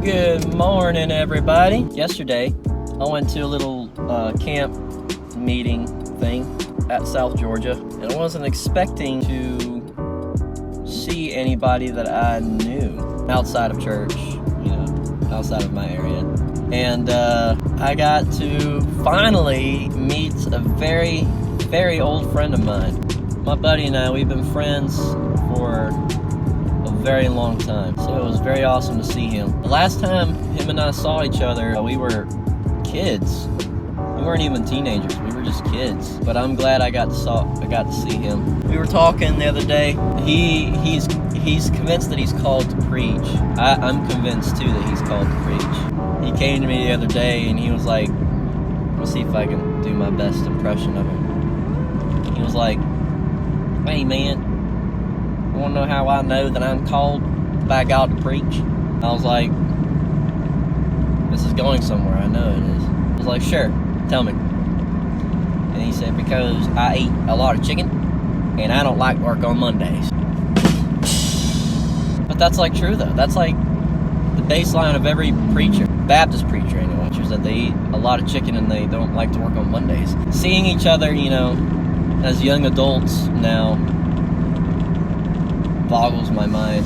Good morning, everybody. Yesterday, I went to a little camp meeting thing at South Georgia, and I wasn't expecting to see anybody that I knew outside of church, outside of my area. And I got to finally meet a very, very old friend of mine. My buddy and I, we've been friends for a very long time, so it was very awesome to see him. The last time him and I saw each other, we were kids. We weren't even teenagers, we were just kids. But I'm glad I got to see him. We were talking the other day. He's convinced that he's called to preach. I'm convinced too that he's called to preach. He came to me the other day and he was like, let's see if I can do my best impression of him. He was like, hey man, you wanna know how I know that I'm called by God to preach? I was like, this is going somewhere, I know it is. He was like, sure, tell me. And he said, because I eat a lot of chicken and I don't like work on Mondays. But that's like true though. That's like the baseline of every preacher, Baptist preacher anyway, is that they eat a lot of chicken and they don't like to work on Mondays. Seeing each other, as young adults now boggles my mind.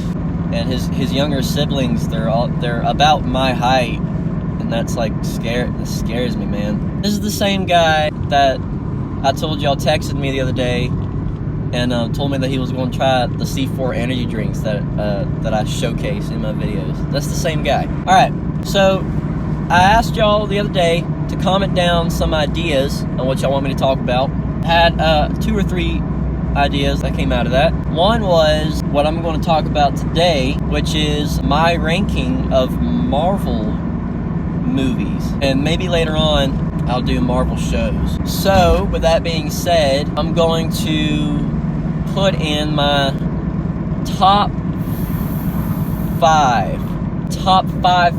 And his younger siblings, they're about my height, and that's like scares me, man. This is the same guy that I told y'all texted me the other day and told me that he was going to try the C4 energy drinks that I showcase in my videos. That's the same guy. All right, so I asked y'all the other day to comment down some ideas on what y'all want me to talk about. I had 2 or 3 ideas that came out of that. One was what I'm going to talk about today, which is my ranking of Marvel movies. And maybe later on, I'll do Marvel shows. So, with that being said, I'm going to put in my top 5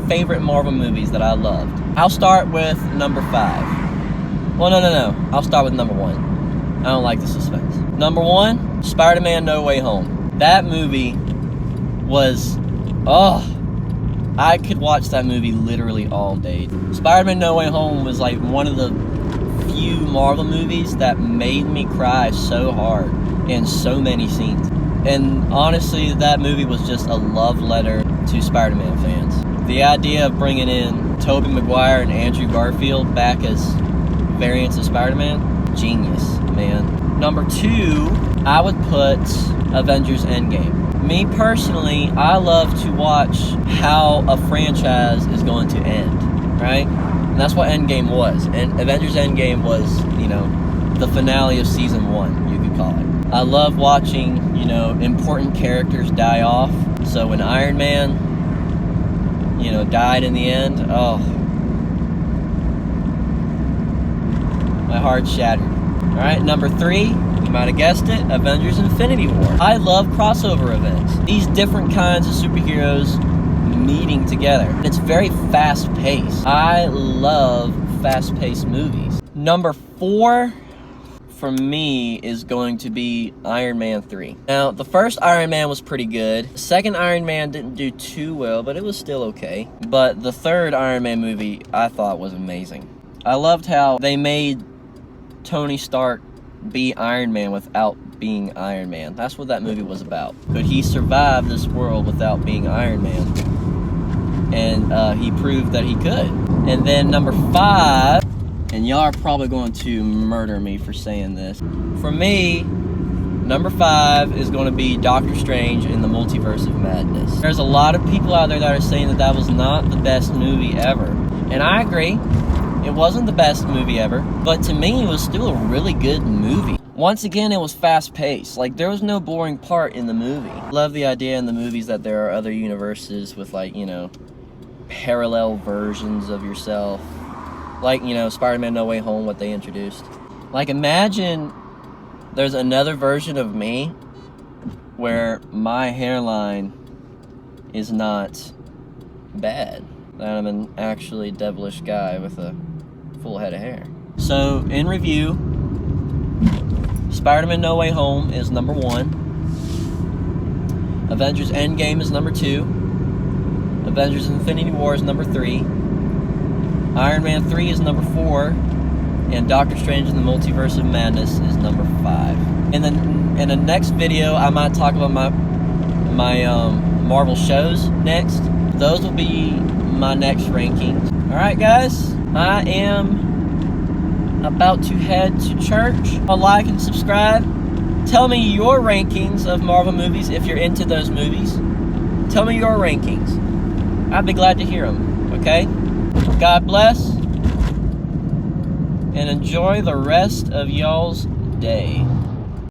favorite Marvel movies that I loved. I'll start with number 5. Well, no. I'll start with number 1. I don't like the suspense. Number 1, Spider-Man No Way Home. That movie was, I could watch that movie literally all day. Spider-Man No Way Home was like one of the few Marvel movies that made me cry so hard in so many scenes. And honestly, that movie was just a love letter to Spider-Man fans. The idea of bringing in Tobey Maguire and Andrew Garfield back as variants of Spider-Man, genius, man. Number 2, I would put Avengers Endgame. Me personally, I love to watch how a franchise is going to end, right? And that's what Endgame was. And Avengers Endgame was, the finale of season 1, you could call it. I love watching, important characters die off. So when Iron Man, died in the end, my heart shattered. Alright, number 3, you might have guessed it, Avengers Infinity War. I love crossover events. These different kinds of superheroes meeting together. It's very fast-paced. I love fast-paced movies. Number 4 for me is going to be Iron Man 3. Now, the first Iron Man was pretty good. The second Iron Man didn't do too well, but it was still okay. But the third Iron Man movie I thought was amazing. I loved how they made Tony Stark be Iron Man without being Iron Man. That's what that movie was about. But he survived this world without being Iron Man. And he proved that he could. And then number 5, and y'all are probably going to murder me for saying this. For me, number 5 is going to be Doctor Strange in the Multiverse of Madness. There's a lot of people out there that are saying that was not the best movie ever. And I agree. It wasn't the best movie ever, but to me, it was still a really good movie. Once again, it was fast-paced. Like, there was no boring part in the movie. I love the idea in the movies that there are other universes with, parallel versions of yourself. Like, Spider-Man No Way Home, what they introduced. Like, imagine there's another version of me where my hairline is not bad. That I'm an actually devilish guy with a full head of hair. So, in review, Spider-Man No Way Home is number 1. Avengers Endgame is number 2. Avengers Infinity War is number 3. Iron Man 3 is number 4. And Doctor Strange in the Multiverse of Madness is number 5. And then in the next video, I might talk about my Marvel shows next. Those will be my next rankings. Alright guys, I am about to head to church. Like and subscribe. Tell me your rankings of Marvel movies if you're into those movies. Tell me your rankings. I'd be glad to hear them, okay? God bless, and enjoy the rest of y'all's day.